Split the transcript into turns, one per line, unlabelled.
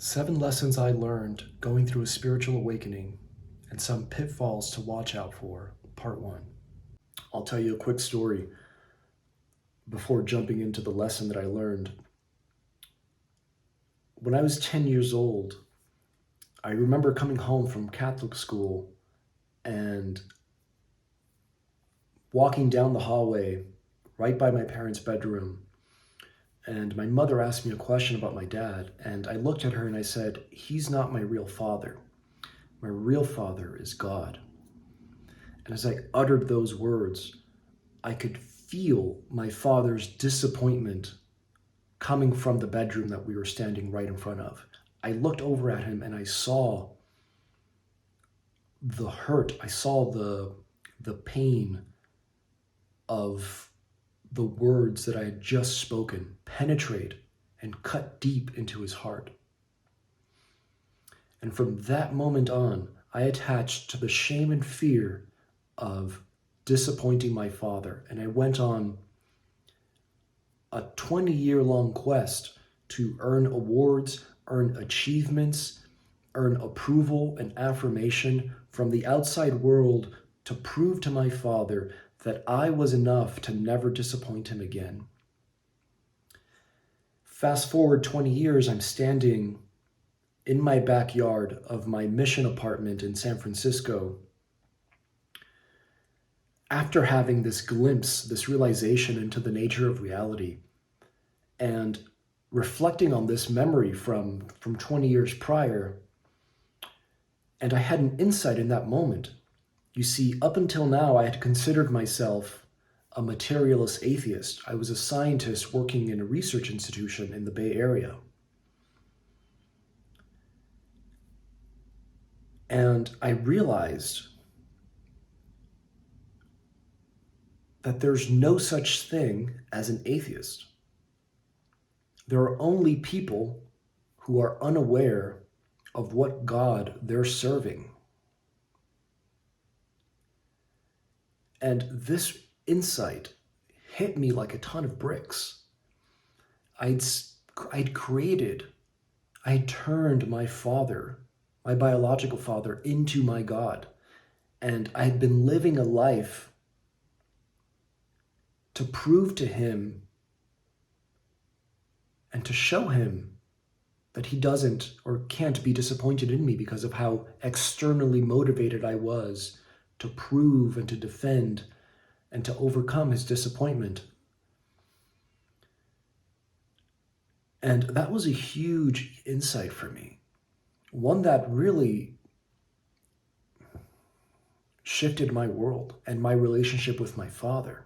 7 lessons I learned going through a spiritual awakening and some pitfalls to watch out for, part 1. I'll tell you a quick story before jumping into the lesson that I learned. When I was 10 years old, I remember coming home from Catholic school and walking down the hallway right by my parents' bedroom. And my mother asked me a question about my dad, and I looked at her and I said, "He's not my real father. My real father is God." And as I uttered those words, I could feel my father's disappointment coming from the bedroom that we were standing right in front of. I looked over at him and I saw the hurt. I saw the pain of the words that I had just spoken penetrate and cut deep into his heart. And from that moment on, I attached to the shame and fear of disappointing my father. And I went on a 20-year-long quest to earn awards, earn achievements, earn approval and affirmation from the outside world to prove to my father that I was enough to never disappoint him again. Fast forward 20 years, I'm standing in my backyard of my mission apartment in San Francisco after having this glimpse, this realization into the nature of reality, and reflecting on this memory from 20 years prior. And I had an insight in that moment. You see, up until now, I had considered myself a materialist atheist. I was a scientist working in a research institution in the Bay Area. And I realized that there's no such thing as an atheist. There are only people who are unaware of what God they're serving. And this insight hit me like a ton of bricks. I had turned my father, my biological father, into my God. And I had been living a life to prove to him and to show him that he doesn't or can't be disappointed in me because of how externally motivated I was to prove and to defend and to overcome his disappointment. And that was a huge insight for me, one that really shifted my world and my relationship with my father.